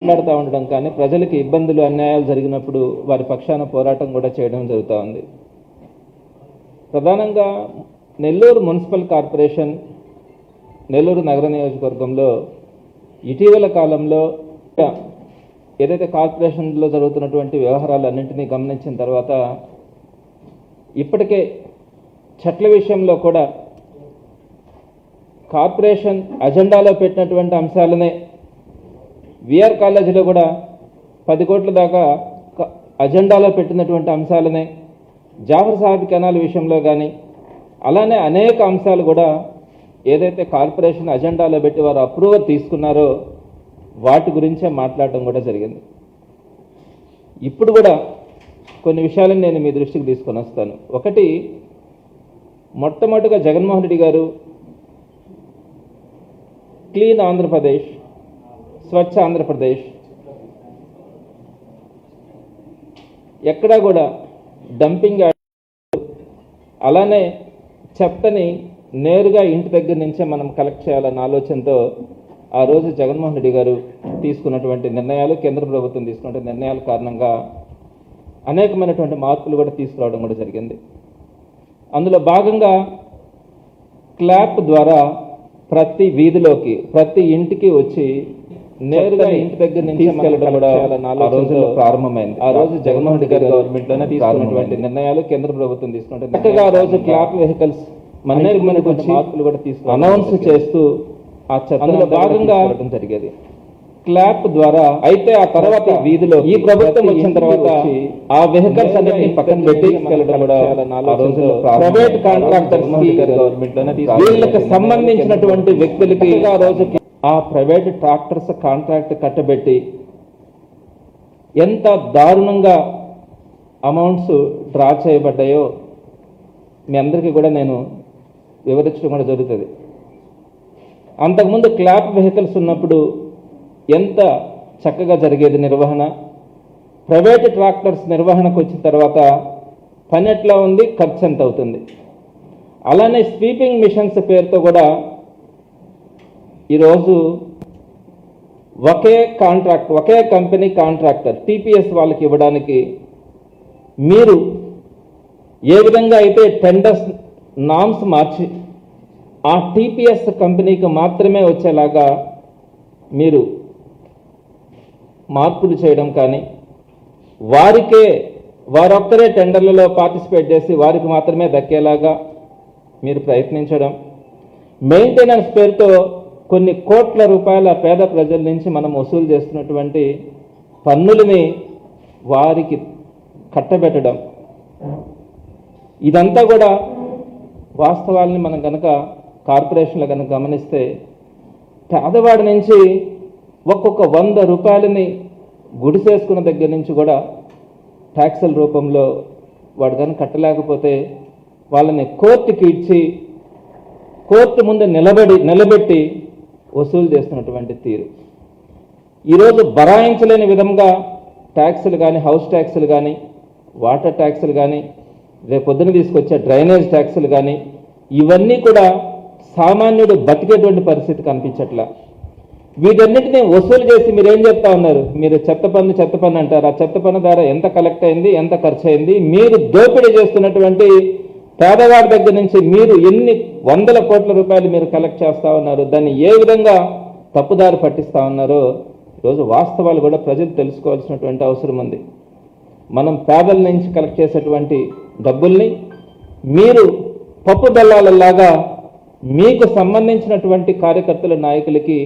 మాట్లాడుతూ ఉండడం కానీ ప్రజలకు ఇబ్బందులు అన్యాయాలు జరిగినప్పుడు వారి పక్షాన పోరాటం కూడా చేయడం జరుగుతూ ఉంది. ప్రధానంగా నెల్లూరు మున్సిపల్ కార్పొరేషన్ నెల్లూరు నగర నియోజకవర్గంలో ఇటీవల కాలంలో ఏదైతే కార్పొరేషన్లో జరుగుతున్నటువంటి వ్యవహారాలన్నింటినీ గమనించిన తర్వాత ఇప్పటికే చెట్ల విషయంలో కూడా కార్పొరేషన్ అజెండాలో పెట్టినటువంటి అంశాలనే విఆర్ కాలేజీలో కూడా 10 కోట్ల దాకా అజెండాలో పెట్టినటువంటి అంశాలనే జాఫర్ సాహెబ్ కెనాల్ విషయంలో కానీ అలానే అనేక అంశాలు కూడా ఏదైతే కార్పొరేషన్ అజెండాలో పెట్టి వారు అప్రూవల్ తీసుకున్నారో వాటి గురించే మాట్లాడటం కూడా జరిగింది. ఇప్పుడు కూడా కొన్ని విషయాలను నేను మీ దృష్టికి తీసుకొని వస్తాను. ఒకటి, మొట్టమొదటిగా జగన్మోహన్ రెడ్డి గారు క్లీన్ ఆంధ్రప్రదేశ్, స్వచ్ఛ ఆంధ్రప్రదేశ్, ఎక్కడా కూడా డంపింగ్ అలానే చెత్తని నేరుగా ఇంటి దగ్గర నుంచే మనం కలెక్ట్ చేయాలన్న ఆలోచనతో ఆ రోజు జగన్మోహన్ రెడ్డి గారు తీసుకున్నటువంటి నిర్ణయాలు, కేంద్ర ప్రభుత్వం తీసుకున్న నిర్ణయాల కారణంగా అనేకమైనటువంటి మార్పులు కూడా తీసుకురావడం కూడా జరిగింది. అందులో భాగంగా క్లాప్ ద్వారా ప్రతి వీధిలోకి ప్రతి ఇంటికి వచ్చి నేరుగా ఇంటి దగ్గర నుంచి తీసుకెళ్లడం కూడా ఆ రోజుల్లో ప్రారంభమైంది. ఆ రోజు జగన్మోహన్ రెడ్డి గారి గవర్నమెంట్ లోనే తీసుకున్నటువంటి నిర్ణయాలు, కేంద్ర ప్రభుత్వం తీసుకున్నటువంటి చక్కగా ఆ రోజు క్లాప్ వెహికల్స్ అనేకమైనటువంటి మార్పులు కూడా తీసుకు అనౌన్స్ చేస్తూ ఆ చర్చలో భాగంగా జరిగేది క్లాప్ ద్వారా. అయితే ఆ తర్వాత వీధిలో ఈ ప్రభుత్వం వచ్చిన తర్వాత ఆ వెహికల్స్ అన్నిటిని పక్కన పెట్టి ప్రైవేట్ కాంట్రాక్టర్స్ గవర్నమెంట్ లోనే వీళ్ళకి సంబంధించినటువంటి వ్యక్తులకి ఆ రోజు ఆ ప్రైవేట్ ట్రాక్టర్స్ కాంట్రాక్ట్ కట్టబెట్టి ఎంత దారుణంగా అమౌంట్స్ డ్రా చేయబడ్డాయో మీ అందరికీ కూడా నేను వివరించడం కూడా జరుగుతుంది. అంతకుముందు క్లాప్ వెహికల్స్ ఉన్నప్పుడు ఎంత చక్కగా జరిగేది నిర్వహణ. ప్రైవేట్ ట్రాక్టర్స్ నిర్వహణకు వచ్చిన తర్వాత పని ఎట్లా ఉంది, ఖర్చు ఎంత అవుతుంది. అలానే స్వీపింగ్ మిషన్స్ పేరుతో కూడా ఈరోజు ఒకే కాంట్రాక్ట్, ఒకే కంపెనీ కాంట్రాక్టర్ టీపీఎస్ వాళ్ళకి ఇవ్వడానికి మీరు ఏ విధంగా అయితే టెండర్స్ నామ్స్ మార్చి ఆ టీపీఎస్ కంపెనీకి మాత్రమే వచ్చేలాగా మీరు మార్పులు చేయడం కానీ, వారొక్కరే టెండర్లలో పార్టిసిపేట్ చేసి వారికి మాత్రమే దక్కేలాగా మీరు ప్రయత్నించడం, మెయింటెనెన్స్ పేరుతో కొన్ని కోట్ల రూపాయల పేద ప్రజల నుంచి మనం వసూలు చేస్తున్నటువంటి పన్నులని వారికి కట్టబెట్టడం, ఇదంతా కూడా వాస్తవాలని మనం కనుక కార్పొరేషన్లో కనుక గమనిస్తే పేదవాడి నుంచి ఒక్కొక్క 100 రూపాయలని గుడిసేసుకున్న దగ్గర నుంచి కూడా ట్యాక్సుల రూపంలో వాడు కనుక కట్టలేకపోతే వాళ్ళని కోర్టుకి ఇచ్చి కోర్టు ముందు నిలబెట్టి వసూలు చేస్తున్నటువంటి తీరు. ఈరోజు బరాయించలేని విధంగా ట్యాక్సులు కానీ, హౌస్ ట్యాక్సులు కానీ, వాటర్ ట్యాక్సులు కానీ, రేపు పొద్దున తీసుకొచ్చే డ్రైనేజ్ ట్యాక్సులు కానీ, ఇవన్నీ కూడా సామాన్యుడు బతికేటువంటి పరిస్థితి కనిపించట్లా. వీటన్నిటిని వసూలు చేసి మీరేం చెప్తా ఉన్నారు, మీరు చెత్త పన్ను అంటారు. ఆ చెత్త పన్ను ద్వారా ఎంత కలెక్ట్ అయింది, ఎంత ఖర్చు అయింది, మీరు దోపిడీ చేస్తున్నటువంటి పేదవాడి దగ్గర నుంచి మీరు ఎన్ని 100 కోట్ల రూపాయలు మీరు కలెక్ట్ చేస్తూ ఉన్నారు, దాన్ని ఏ విధంగా తప్పుదారి పట్టిస్తూ ఉన్నారో ఈరోజు వాస్తవాలు కూడా ప్రజలు తెలుసుకోవాల్సినటువంటి అవసరం ఉంది. మనం పేదల నుంచి కలెక్ట్ చేసేటువంటి డబ్బుల్ని మీరు పప్పు బెల్లాలలాగా మీకు సంబంధించినటువంటి కార్యకర్తల నాయకులకి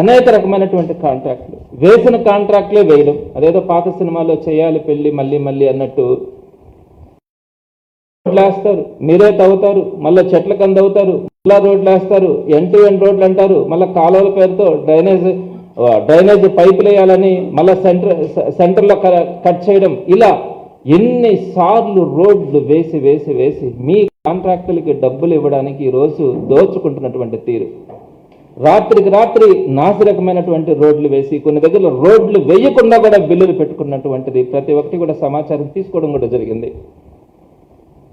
అనేక రకమైనటువంటి కాంట్రాక్టులు, వేసిన కాంట్రాక్టులే వేయడం. అదేదో పాత సినిమాలో చేయాలి పెళ్లి మళ్ళీ అన్నట్టు రోడ్లు వేస్తారు, మీరే తవ్వుతారు, మళ్ళీ చెట్ల కింద అవుతారు, మళ్ళా రోడ్లు వేస్తారు, ఎండ్ రోడ్లు అంటారు, మళ్ళీ కాలువల పేరుతో డ్రైనేజ్ పైపులు వేయాలని మళ్ళీ సెంటర్లో కట్ చేయడం. ఇలా ఎన్నిసార్లు రోడ్లు వేసి మీ కాంట్రాక్టులకి డబ్బులు ఇవ్వడానికి ఈరోజు దోచుకుంటున్నటువంటి తీరు. రాత్రికి రాత్రి నాసిరకమైనటువంటి రోడ్లు వేసి కొన్ని దగ్గర రోడ్లు వేయకుండా కూడా బిల్లులు పెట్టుకున్నటువంటిది ప్రతి ఒక్కటి కూడా సమాచారం తీసుకోవడం కూడా జరిగింది.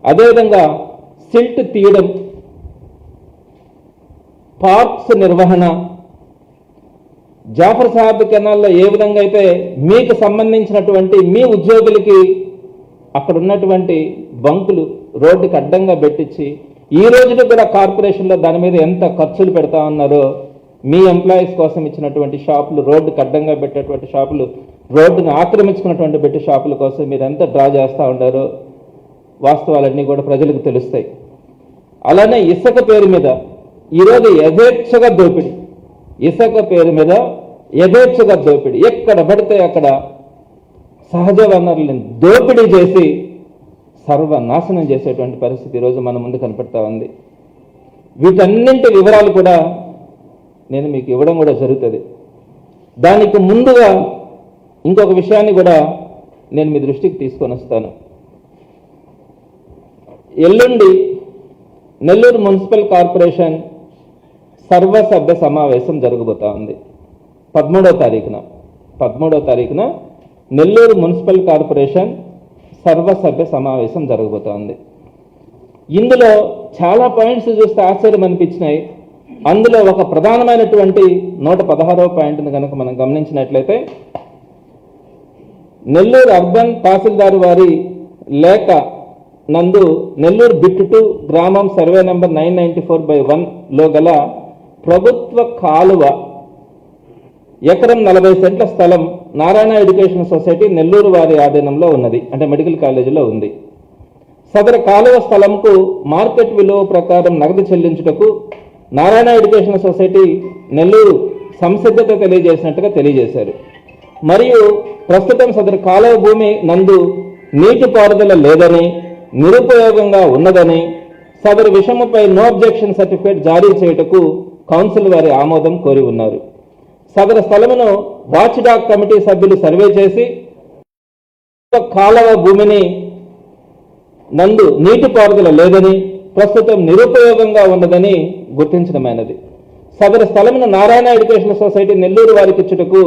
అదేవిధంగా సిల్ట్ తీయడం, పార్క్స్ నిర్వహణ, జాఫర్ సాహెబ్ కెనాల్లో ఏ విధంగా అయితే మీకు సంబంధించినటువంటి మీ ఉద్యోగులకి అక్కడ ఉన్నటువంటి బంకులు రోడ్డుకి అడ్డంగా పెట్టించి ఈ రోజుకి కూడా కార్పొరేషన్లో దాని మీద ఎంత ఖర్చులు పెడతా ఉన్నారో, మీ ఎంప్లాయీస్ కోసం ఇచ్చినటువంటి షాపులు, రోడ్డుకి అడ్డంగా పెట్టేటువంటి షాపులు, రోడ్డును ఆక్రమించుకున్నటువంటి పెట్టి షాపుల కోసం మీరు ఎంత డ్రా చేస్తూ ఉంటారో వాస్తవాలన్నీ కూడా ప్రజలకు తెలుస్తాయి. అలానే ఇసుక పేరు మీద ఈరోజు యథేచ్ఛగా దోపిడీ, ఇసుక పేరు మీద యథేచ్ఛగా దోపిడీ, ఎక్కడ పడితే అక్కడ సహజ వనరులను దోపిడీ చేసి సర్వనాశనం చేసేటువంటి పరిస్థితి ఈరోజు మన ముందు కనపడతా ఉంది. వీటన్నింటి వివరాలు కూడా నేను మీకు ఇవ్వడం కూడా జరుగుతుంది. దానికి ముందుగా ఇంకొక విషయాన్ని కూడా నేను మీ దృష్టికి తీసుకొని వస్తాను. ఎల్లుండి నెల్లూరు మున్సిపల్ కార్పొరేషన్ సర్వసభ్య సమావేశం జరగబోతా ఉంది. 13వ తారీఖున నెల్లూరు మున్సిపల్ కార్పొరేషన్ సర్వసభ్య సమావేశం జరగబోతా ఉంది. ఇందులో చాలా పాయింట్స్ చూస్తే ఆశ్చర్యం అనిపించినాయి. అందులో ఒక ప్రధానమైనటువంటి 116వ పాయింట్ని కనుక మనం గమనించినట్లయితే, నెల్లూరు అర్బన్ తహసీల్దార్ వారి లేఖ నందు నెల్లూరు బిట్ 2 గ్రామం సర్వే నెంబర్ 994/1లో గల ప్రభుత్వ కాలువ ఎకరం 40 సెంట్ల స్థలం నారాయణ ఎడ్యుకేషన్ సొసైటీ నెల్లూరు వారి ఆధీనంలో ఉన్నది, అంటే మెడికల్ కాలేజీలో ఉంది. సదరు కాలువ స్థలంకు మార్కెట్ విలువ ప్రకారం నగదు చెల్లించుటకు నారాయణ ఎడ్యుకేషన్ సొసైటీ నెల్లూరు సంసిద్ధత తెలియజేసినట్టుగా తెలియజేశారు. మరియు ప్రస్తుతం సదరు కాలువ భూమి నందు నీటిపారుదల లేదని, నిరుపయోగంగా ఉన్నదని, సదరు విషయముపై నో అబ్జెక్షన్ సర్టిఫికేట్ జారీ చేయుటకు కౌన్సిల్ వారి ఆమోదం కోరి ఉన్నారు. సదరు స్థలమును వాచ్ డాగ్ కమిటీ సభ్యులు సర్వే చేసి కాలువ భూమిని నందు నీటిపారుదల లేదని, ప్రస్తుతం నిరుపయోగంగా ఉన్నదని గుర్తించడమైనది. సదరు స్థలమును నారాయణ ఎడ్యుకేషన్ సొసైటీ నెల్లూరు వారికి ఇచ్చుటకు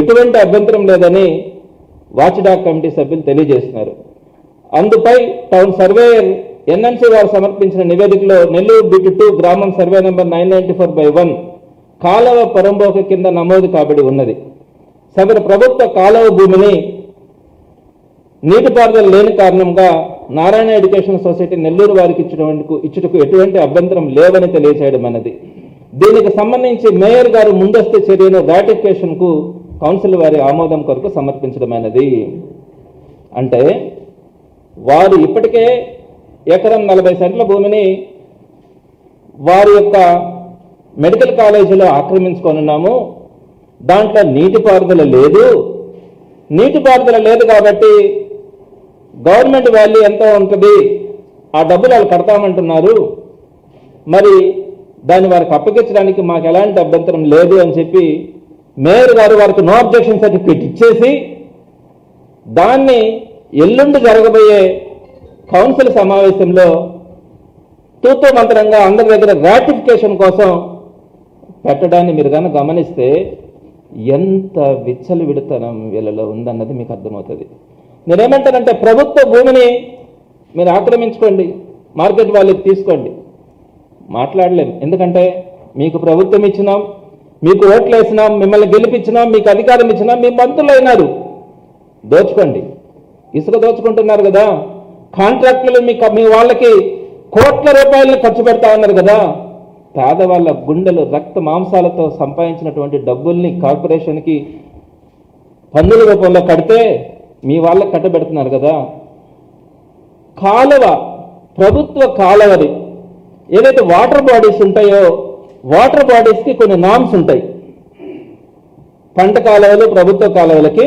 ఎటువంటి అభ్యంతరం లేదని వాచ్ డాగ్ కమిటీ సభ్యులు తెలియజేస్తున్నారు. అందుపై టౌన్ సర్వేయర్ ఎన్ఎంసీ వారు సమర్పించిన నివేదికలో నెల్లూరు బిట్ 2 గ్రామం సర్వే నెంబర్ 994/1 కాలువ పొరంబోక కింద నమోదు కాబడి ఉన్నది. సదరు ప్రభుత్వ కాలువ భూమిని నీటిపారుదల లేని కారణంగా నారాయణ ఎడ్యుకేషన్ సొసైటీ నెల్లూరు వారికి ఇచ్చుటకు ఎటువంటి అభ్యంతరం లేవని తెలియచేయడం అన్నది. దీనికి సంబంధించి మేయర్ గారు ముందస్తు చర్యను రాటిఫికేషన్ కు కౌన్సిల్ వారి ఆమోదం కొరకు సమర్పించడమైనది. అంటే వారు ఇప్పటికే ఎకరం 40 సెంట్ల భూమిని వారి యొక్క మెడికల్ కాలేజీలో ఆక్రమించుకొనున్నాము, దాంట్లో నీటిపారుదల లేదు కాబట్టి గవర్నమెంట్ వాల్యూ ఎంత ఉంటుంది, ఆ డబ్బులు వాళ్ళు కడతామంటున్నారు, మరి దాన్ని వారికి అప్పగించడానికి మాకు ఎలాంటి అభ్యంతరం లేదు అని చెప్పి మేయర్ గారు వారికి నో అబ్జెక్షన్ సర్టిఫికేట్ ఇచ్చేసి దాన్ని ఎల్లుండి జరగబోయే కౌన్సిల్ సమావేశంలో తూతూ మంత్రంగా అందరి దగ్గర రాటిఫికేషన్ కోసం పెట్టడాన్ని మీరు కనుక గమనిస్తే ఎంత విచ్చలవిడితనం వీళ్ళలో ఉందన్నది మీకు అర్థమవుతుంది. నేనేమంటానంటే ప్రభుత్వ భూమిని మీరు ఆక్రమించుకోండి, మార్కెట్ వాళ్ళకి తీసుకోండి, మాట్లాడలేం. ఎందుకంటే మీకు ప్రభుత్వం ఇచ్చినాం, మీకు ఓట్లు వేసినాం, మిమ్మల్ని గెలిపించినాం, మీకు అధికారం ఇచ్చినాం, మీ మంత్రులు అయినారు, దోచుకోండి. ఇసుక దోచుకుంటున్నారు కదా, కాంట్రాక్టులు మీ వాళ్ళకి కోట్ల రూపాయలను ఖర్చు పెడతా ఉన్నారు కదా, పేదవాళ్ళ గుండెలు రక్త మాంసాలతో సంపాదించినటువంటి డబ్బుల్ని కార్పొరేషన్కి పన్నుల రూపంలో కడితే మీ వాళ్ళకి కట్టబెడుతున్నారు కదా. కాలువ, ప్రభుత్వ కాలువది ఏదైతే వాటర్ బాడీస్ ఉంటాయో, వాటర్ బాడీస్కి కొన్ని నామ్స్ ఉంటాయి. పంట కాలువలు, ప్రభుత్వ కాలువలకి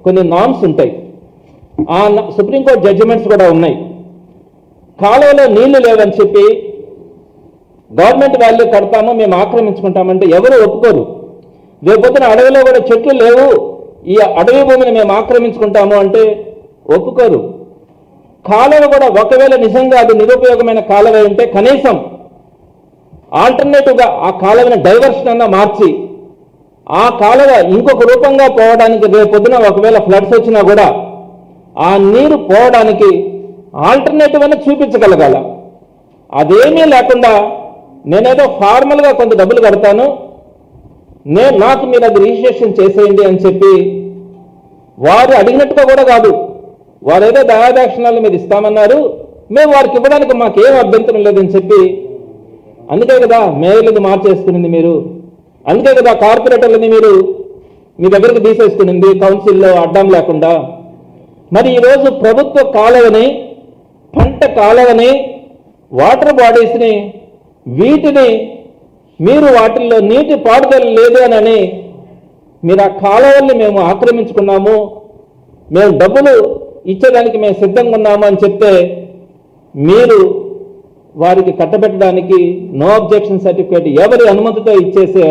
కొన్ని నామ్స్ ఉంటాయి. ఆ సుప్రీంకోర్టు జడ్జిమెంట్స్ కూడా ఉన్నాయి. కాలువలో నీళ్లు లేవని చెప్పి గవర్నమెంట్ వాల్యూ కడతాము, మేము ఆక్రమించుకుంటామంటే ఎవరు ఒప్పుకోరు. రేపొద్దున అడవిలో కూడా చెట్లు లేవు, ఈ అడవి భూమిని మేము ఆక్రమించుకుంటాము అంటే ఒప్పుకోరు. కాలువ కూడా ఒకవేళ నిజంగా అది నిరుపయోగమైన కాలువ ఉంటే కనీసం ఆల్టర్నేటివ్గా ఆ కాలువని డైవర్షన్ అన్నా మార్చి ఆ కాలువ ఇంకొక రూపంగా పోవడానికి రేపొద్దున ఒకవేళ ఫ్లడ్స్ వచ్చినా కూడా ఆ నీరు పోవడానికి ఆల్టర్నేటివ్ అని చూపించగలగాల. అదేమీ లేకుండా నేనేదో ఫార్మల్గా కొంత డబ్బులు కడతాను, నాకు మీరు అది రిజిస్ట్రేషన్ చేసేయండి అని చెప్పి వారు అడిగినట్టుగా కూడా కాదు, వారు ఏదో దయాదాక్షిణాలు మీరు ఇస్తామన్నారు, మేము వారికి ఇవ్వడానికి మాకేం అభ్యంతరం లేదని చెప్పి, అందుకే కదా మేయర్లను మార్చేసుకునింది మీరు, అందుకే కదా కార్పొరేటర్లని మీరు మీ దగ్గరికి తీసేసుకునింది కౌన్సిల్లో అడ్డం లేకుండా. మరి ఈరోజు ప్రభుత్వ కాలువని, పంట కాలువని, వాటర్ బాడీస్ని, వీటిని మీరు వాటిల్లో నీటి పారుదల లేదు అని మీరు ఆ కాలువల్ని మేము ఆక్రమించుకున్నాము, మేము డబ్బులు ఇచ్చేదానికి మేము సిద్ధంగా ఉన్నాము అని చెప్తే మీరు వారికి కట్టబెట్టడానికి నో అబ్జెక్షన్ సర్టిఫికేట్ ఎవరి అనుమతితో ఇచ్చేసే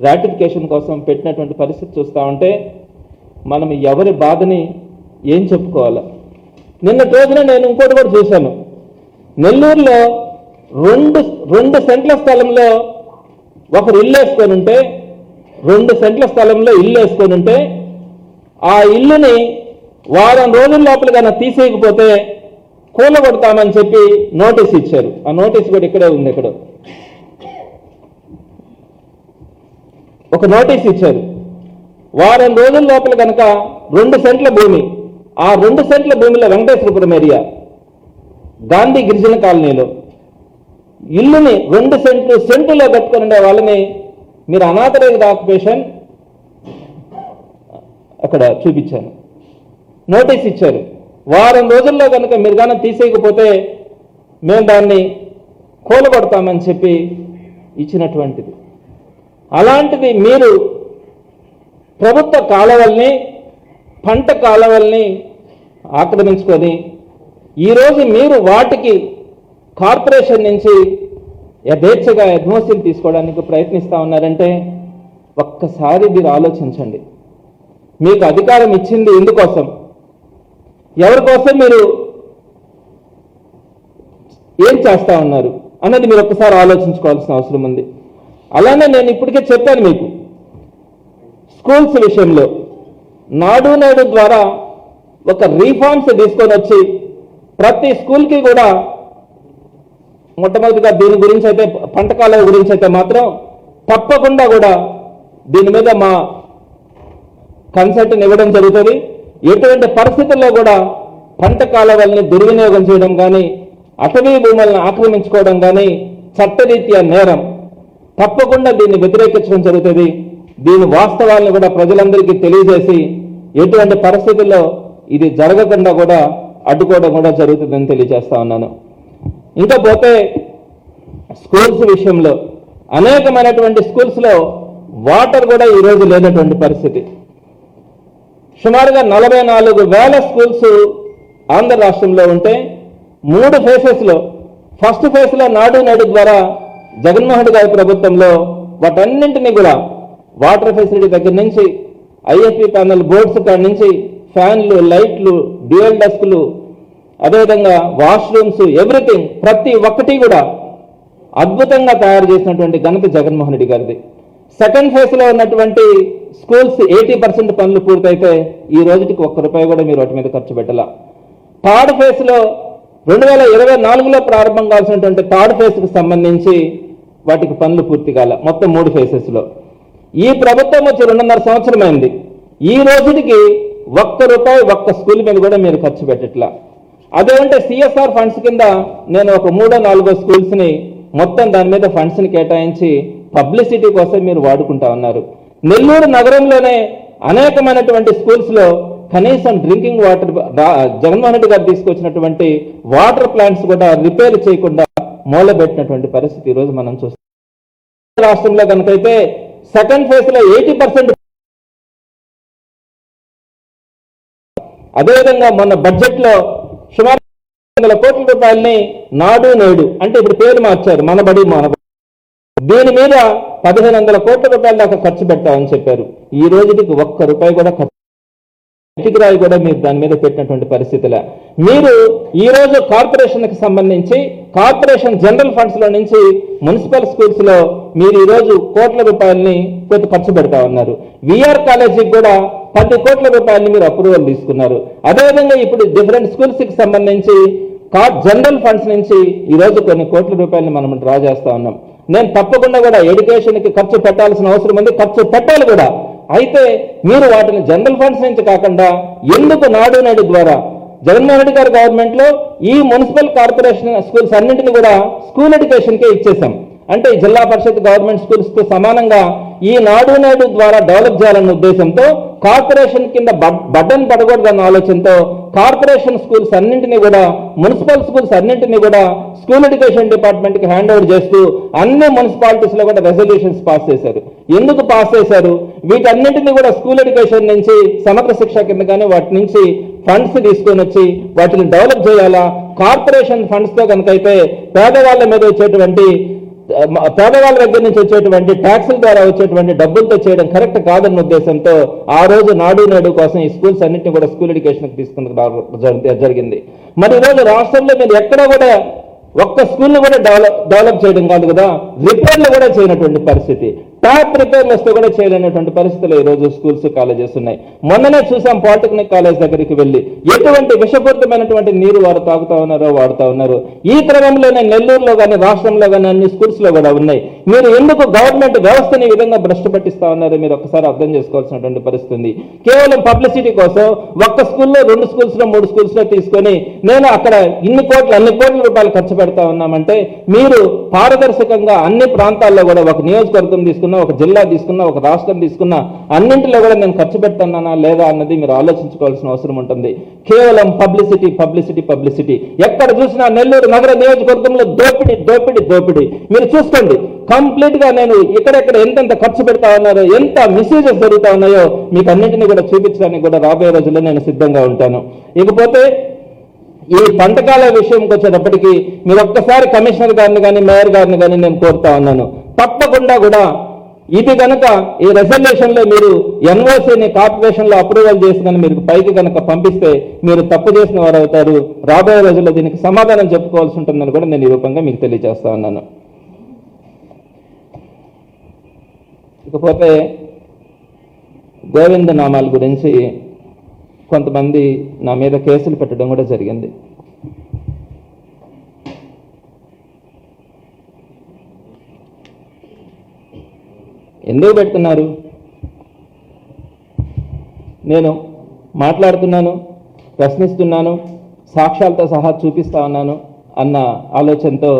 రాటిఫికేషన్ కోసం పెట్టినటువంటి పరిస్థితి చూస్తూ ఉంటే మనం ఎవరి బాధని ఏం చెప్పుకోవాలా. నిన్నటి రోజున నేను ఇంకోటి కూడా చూశాను. నెల్లూరులో రెండు సెంట్ల స్థలంలో ఒకరు ఇల్లు వేసుకొని ఉంటే, 2 సెంట్ల స్థలంలో ఇల్లు వేసుకొని ఉంటే ఆ ఇల్లుని వారం రోజుల లోపల తీసేయకపోతే కూలగొడతామని చెప్పి నోటీస్ ఇచ్చారు. ఆ నోటీస్ కూడా ఇక్కడే ఉంది. ఇక్కడ ఒక నోటీస్ ఇచ్చారు. వారం రోజుల లోపల కనుక 2 సెంట్ల భూమి, ఆ 2 సెంట్ల భూమిలో వెంకటేశ్వరపురం ఏరియా గాంధీ గిరిజన కాలనీలో ఇల్లుని 2 సెంటులో పెట్టుకుని ఉండే వాళ్ళని మీరు అనాథరైజ్డ్ ఆక్యుపేషన్ అక్కడ చూపించాను, నోటీస్ ఇచ్చారు. వారం రోజుల్లో కనుక మీరు కానీ తీసేయకపోతే మేము దాన్ని కూలగొడతామని చెప్పి ఇచ్చినటువంటిది. అలాంటిది మీరు ప్రభుత్వ కాలువల్ని, పంట కాలువల్ని ఆక్రమించుకొని ఈరోజు మీరు వాటికి కార్పొరేషన్ నుంచి యథేచ్ఛగా అడ్మోసిల్ తీసుకోవడానికి ప్రయత్నిస్తూ ఉన్నారంటే ఒక్కసారి మీరు ఆలోచించండి. మీకు అధికారం ఇచ్చింది ఎందుకోసం, ఎవరి కోసం మీరు ఏం చేస్తా ఉన్నారు అన్నది మీరు ఒక్కసారి ఆలోచించుకోవాల్సిన అవసరం ఉంది. అలానే నేను ఇప్పటికే చెప్పాను మీకు, స్కూల్స్ విషయంలో నాడు నేడు ద్వారా ఒక రీఫార్మ్స్ తీసుకొని వచ్చి ప్రతి స్కూల్కి కూడా మొట్టమొదటిగా దీని గురించి అయితే, పంట కాలువ గురించి అయితే మాత్రం తప్పకుండా కూడా దీని మీద మా కన్సల్ట్ని ఇవ్వడం జరుగుతుంది. ఎటువంటి పరిస్థితుల్లో కూడా పంట కాలువల్ని దుర్వినియోగం చేయడం కానీ, అటవీ భూములను ఆక్రమించుకోవడం కానీ చట్టరీత్యా నేరం. తప్పకుండా దీన్ని వ్యతిరేకించడం జరుగుతుంది. దీని వాస్తవాలను కూడా ప్రజలందరికీ తెలియజేసి ఎటువంటి పరిస్థితుల్లో ఇది జరగకుండా కూడా అడ్డుకోవడం కూడా జరుగుతుందని తెలియజేస్తా ఉన్నాను. ఇంకా పోతే స్కూల్స్ విషయంలో అనేకమైనటువంటి స్కూల్స్లో వాటర్ కూడా ఈరోజు లేనటువంటి పరిస్థితి. సుమారుగా 44,000 స్కూల్స్ ఆంధ్ర రాష్ట్రంలో ఉంటే 3 ఫేసెస్లో, ఫస్ట్ ఫేజ్లో నాడు నేడు ద్వారా జగన్మోహన్ రెడ్డి గారి ప్రభుత్వంలో వాటన్నింటినీ కూడా వాటర్ ఫెసిలిటీ దగ్గర నుంచి ఐఎఫ్పి ప్యానల్ బోర్డ్స్ కాడి నుంచి ఫ్యాన్లు, లైట్లు, డ్యూయల్ డెస్క్లు, అదేవిధంగా వాష్రూమ్స్, ఎవ్రీథింగ్ ప్రతి ఒక్కటి కూడా అద్భుతంగా తయారు చేసినటువంటి ఘనత జగన్మోహన్ రెడ్డి గారిది. సెకండ్ ఫేజ్లో ఉన్నటువంటి స్కూల్స్ 80% పనులు పూర్తయితే ఈ రోజుకి ₹1 కూడా మీరు వాటి మీద ఖర్చు పెట్టాల. థర్డ్ ఫేజ్లో 2024లో ప్రారంభం కావాల్సినటువంటి థర్డ్ ఫేజ్కి సంబంధించి వాటికి పనులు పూర్తి కాల. మొత్తం 3 ఫేజెస్లో ఈ ప్రభుత్వం వచ్చి 2.5 సంవత్సరం అయింది. ఈ రోజుకి ₹1 ఒక్క స్కూల్ మీద కూడా మీరు ఖర్చు పెట్టట్లా. అదేంటే సిఎస్ఆర్ ఫండ్స్ కింద నేను ఒక 3-4 స్కూల్స్ని మొత్తం దాని మీద ఫండ్స్ని కేటాయించి పబ్లిసిటీ కోసం మీరు వాడుకుంటా ఉన్నారు. నెల్లూరు నగరంలోనే అనేకమైనటువంటి స్కూల్స్లో కనీసం డ్రింకింగ్ వాటర్ జగన్మోహన్ రెడ్డి గారు తీసుకొచ్చినటువంటి వాటర్ ప్లాంట్స్ కూడా రిపేర్ చేయకుండా మూలబెట్టినటువంటి పరిస్థితి ఈరోజు మనం చూస్తాం. రాష్ట్రంలో కనుకైతే సెకండ్ ఫేజ్లో 80%. అదేవిధంగా మొన్న బడ్జెట్లో సుమారు ₹100 కోట్ల నాడు నేడు అంటే ఇప్పుడు పేరు మార్చారు, మనబడి మానబడి, దీని మీద ₹1,500 కోట్ల దాకా ఖర్చు పెట్టామని చెప్పారు. ఈ రోజుకి ₹1 కూడా రాయి కూడా మీరు దాని మీద పెట్టినటువంటి పరిస్థితులే. మీరు ఈ రోజు కార్పొరేషన్కి సంబంధించి కార్పొరేషన్ జనరల్ ఫండ్స్ లో నుంచి మున్సిపల్ స్కూల్స్ లో మీరు ఈ రోజు ₹1,00,00,000 కొంత ఖర్చు పెడతా ఉన్నారు. విఆర్ కాలేజీకి కూడా ₹10 కోట్ల మీరు అప్రూవల్ తీసుకున్నారు. అదేవిధంగా ఇప్పుడు డిఫరెంట్ స్కూల్స్ కి సంబంధించి జనరల్ ఫండ్స్ నుంచి ఈరోజు కొన్ని కోట్ల రూపాయలని మనం డ్రా చేస్తా ఉన్నాం. నేను తప్పకుండా కూడా ఎడ్యుకేషన్కి ఖర్చు పెట్టాల్సిన అవసరం ఉంది, ఖర్చు పెట్టాలి కూడా. అయితే మీరు వాటిని జనరల్ ఫండ్స్ నుంచి కాకుండా ఎందుకు నాడు నేడు ద్వారా జగన్మోహన్ రెడ్డి గారి గవర్నమెంట్ లో ఈ మున్సిపల్ కార్పొరేషన్ స్కూల్స్ అన్నింటినీ కూడా స్కూల్ ఎడ్యుకేషన్కే ఇచ్చేసాం. అంటే జిల్లా పరిషత్ గవర్నమెంట్ స్కూల్స్ తో సమానంగా ఈ నాడు నేడు ద్వారా డెవలప్ చేయాలన్న ఉద్దేశంతో కార్పొరేషన్ కింద బటన్ పడకూడదన్న ఆలోచనతో కార్పొరేషన్ స్కూల్స్ అన్నింటినీ కూడా మున్సిపల్ స్కూల్స్ అన్నింటినీ కూడా స్కూల్ ఎడ్యుకేషన్ డిపార్ట్మెంట్ కి హ్యాండ్ ఓవర్ చేస్తూ అన్ని మున్సిపాలిటీస్ లో కూడా రెజల్యూషన్స్ పాస్ చేశారు. ఎందుకు పాస్ చేశారు? వీటన్నింటినీ కూడా స్కూల్ ఎడ్యుకేషన్ నుంచి సమగ్ర శిక్ష కింద కానీ వాటి నుంచి ఫండ్స్ తీసుకొని వచ్చి వాటిని డెవలప్ చేయాలా. కార్పొరేషన్ ఫండ్స్ తో కనుకైతే పేదవాళ్ళ మీద వచ్చేటువంటి పేదవాళ్ళ దగ్గర నుంచి వచ్చేటువంటి ట్యాక్సుల ద్వారా వచ్చేటువంటి డబ్బులతో చేయడం కరెక్ట్ కాదన్న ఉద్దేశంతో ఆ రోజు నాడు నేడు కోసం ఈ స్కూల్స్ అన్నింటినీ కూడా స్కూల్ ఎడ్యుకేషన్కి తీసుకుని జరిగింది. మరి ఈరోజు రాష్ట్రంలో మీరు ఎక్కడ కూడా ఒక్క స్కూల్ని కూడా డెవలప్ చేయడం కాదు కదా, రిపేర్లు కూడా చేయనటువంటి పరిస్థితి, ట్యాప్ రిపేర్లు వస్తే కూడా చేయలేనటువంటి పరిస్థితులు ఈరోజు స్కూల్స్ కాలేజెస్ ఉన్నాయి. మొన్ననే చూసాం పాలిటెక్నిక్ కాలేజ్ దగ్గరికి వెళ్ళి ఎటువంటి విషపూరితమైనటువంటి నీరు వారు తాగుతా ఉన్నారో వాడుతా ఉన్నారు. ఈ క్రమంలోనే నెల్లూరులో కానీ రాష్ట్రంలో కానీ అన్ని స్కూల్స్ లో కూడా ఉన్నాయి. మీరు ఎందుకు గవర్నమెంట్ వ్యవస్థని ఈ విధంగా భ్రష్టు పట్టిస్తా ఉన్నారో మీరు ఒకసారి అర్థం చేసుకోవాల్సినటువంటి పరిస్థితి ఉంది. కేవలం పబ్లిసిటీ కోసం ఒక్క స్కూల్లో 2 స్కూల్స్ లో 3 స్కూల్స్ లో తీసుకొని నేను అక్కడ అన్ని కోట్ల రూపాయలు ఖర్చు పెడతా ఉన్నామంటే మీరు పారదర్శకంగా అన్ని ప్రాంతాల్లో కూడా ఒక నియోజకవర్గం తీసుకున్నా, ఒక జిల్లా తీసుకున్నా, ఒక రాష్ట్రం తీసుకున్నా అన్నింటిలో కూడా నేను ఖర్చు పెడుతున్నానా లేదా అన్నది మీరు ఆలోచించుకోవాల్సిన అవసరం ఉంటుంది. కేవలం పబ్లిసిటీ పబ్లిసిటీ పబ్లిసిటీ. ఎక్కడ చూసినా నెల్లూరు నగర నియోజకవర్గంలో దోపిడీ. మీరు చూసుకోండి కంప్లీట్ గా నేను ఎక్కడెక్కడ ఎంతెంత ఖర్చు పెడతా ఉన్నారో, ఎంత మిస్యూజెస్ జరుగుతా ఉన్నాయో మీకు అన్నింటినీ కూడా చూపించడానికి కూడా రాబోయే రోజుల్లో నేను సిద్ధంగా ఉంటాను. ఇకపోతే ఈ పంటకాల విషయంకి వచ్చేటప్పటికీ మీరు ఒక్కసారి కమిషనర్ గారిని కానీ మేయర్ గారిని కానీ నేను కోరుతా ఉన్నాను, తప్పకుండా కూడా ఇది కనుక ఈ రెజల్యూషన్ లో మీరు ఎన్ఓసీని కార్పొరేషన్ లో అప్రూవల్ చేసి కానీ మీరు పైకి కనుక పంపిస్తే మీరు తప్పు చేసిన వారు అవుతారు. రాబోయే రోజుల్లో దీనికి సమాధానం చెప్పుకోవాల్సి ఉంటుందని కూడా నేను ఈ రూపంగా మీకు తెలియజేస్తా ఉన్నాను. ఇకపోతే గోవింద నామాల గురించి కొంతమంది నా మీద కేసులు పెట్టడం కూడా జరిగింది. ఎందుకు పెడుతున్నారు? నేను మాట్లాడుతున్నాను, ప్రశ్నిస్తున్నాను, సాక్ష్యాలతో సహా చూపిస్తా ఉన్నాను అన్న ఆలోచనతో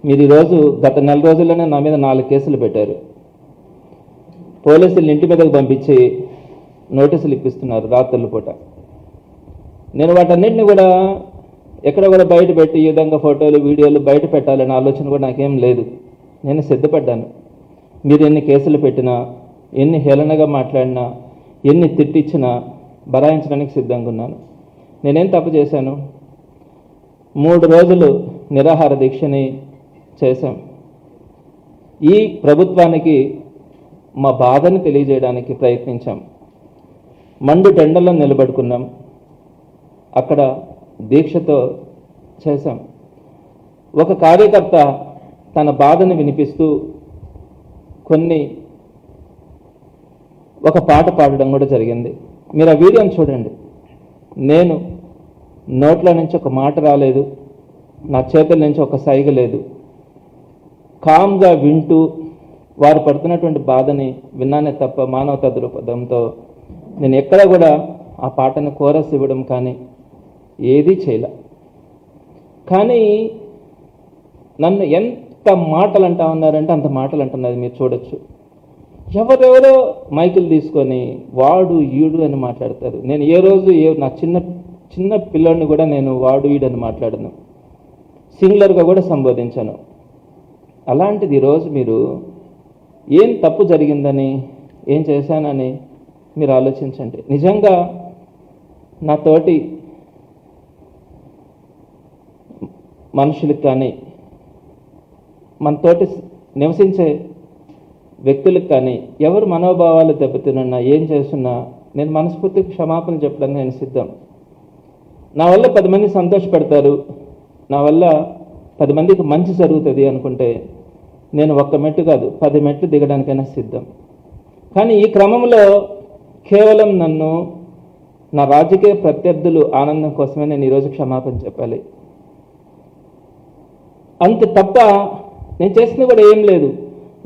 మీరు ఈరోజు గత 4 రోజుల్లోనే నా మీద 4 కేసులు పెట్టారు. పోలీసులు ఇంటి మీదకు పంపించి నోటీసులు ఇప్పిస్తున్నారు రాత్రుల పూట. నేను వాటన్నిటిని కూడా ఎక్కడ కూడా బయట పెట్టి ఈ విధంగా ఫోటోలు వీడియోలు బయట పెట్టాలనే ఆలోచన కూడా నాకేం లేదు. నేను సిద్ధపడ్డాను. మీరు ఎన్ని కేసులు పెట్టినా, ఎన్ని హేళనగా మాట్లాడినా, ఎన్ని తిట్టించినా బరాయించడానికి సిద్ధంగా ఉన్నాను. నేనేం తప్పు చేశాను? 3 రోజులు నిరాహార దీక్షని చేశాం. ఈ ప్రభుత్వానికి మా బాధను తెలియజేయడానికి ప్రయత్నించాం. మండు టెండర్లో నిలబడుకున్నాం, అక్కడ దీక్షతో చేశాం. ఒక కార్యకర్త తన బాధను వినిపిస్తూ ఒక పాట పాడడం కూడా జరిగింది. మీరు ఆ వీడియోని చూడండి. నేను నోట్ల నుంచి ఒక మాట రాలేదు, నా చేతుల నుంచి ఒక సైగ లేదు. కామ్గా వింటూ వారు పడుతున్నటువంటి బాధని విన్నానే తప్ప మానవతా దృక్పథంతో నేను ఎక్కడ కూడా ఆ పాటను కోరస్ ఇవ్వడం కానీ ఏదీ చేయలే. కానీ నన్ను ఎంత మాటలు అంటా ఉన్నారంటే అంత మాటలు అంటున్నది మీరు చూడొచ్చు. ఎవరెవరో మైకులు తీసుకొని వాడు ఈడు అని మాట్లాడతారు. నేను ఏ రోజు నా చిన్న పిల్లోడిని కూడా నేను వాడు ఈడు అని మాట్లాడను, సింగులర్గా కూడా సంబోధించాను. అలాంటిది ఈరోజు మీరు ఏం తప్పు జరిగిందని, ఏం చేశానని మీరు ఆలోచించండి. నిజంగా నా తోటి మనుషులకు కానీ మనతోటి నివసించే వ్యక్తులకు కానీ ఎవరు మనోభావాలు దెబ్బతిన్నా ఏం చేస్తున్నా నేను మనస్ఫూర్తిగా క్షమాపణ చెప్పడానికి నేను సిద్ధం. నా వల్ల 10 మంది సంతోషపెడతారు, నా వల్ల 10 మందికి మంచి జరుగుతుంది అనుకుంటే నేను 1 మెట్టు కాదు 10 మెట్లు దిగడానికైనా సిద్ధం. కానీ ఈ క్రమంలో కేవలం నా రాజకీయ ప్రత్యర్థులు ఆనందం కోసమే నేను ఈరోజు క్షమాపణ చెప్పాలి. అంతే తప్ప నేను చేసింది కూడా ఏం లేదు.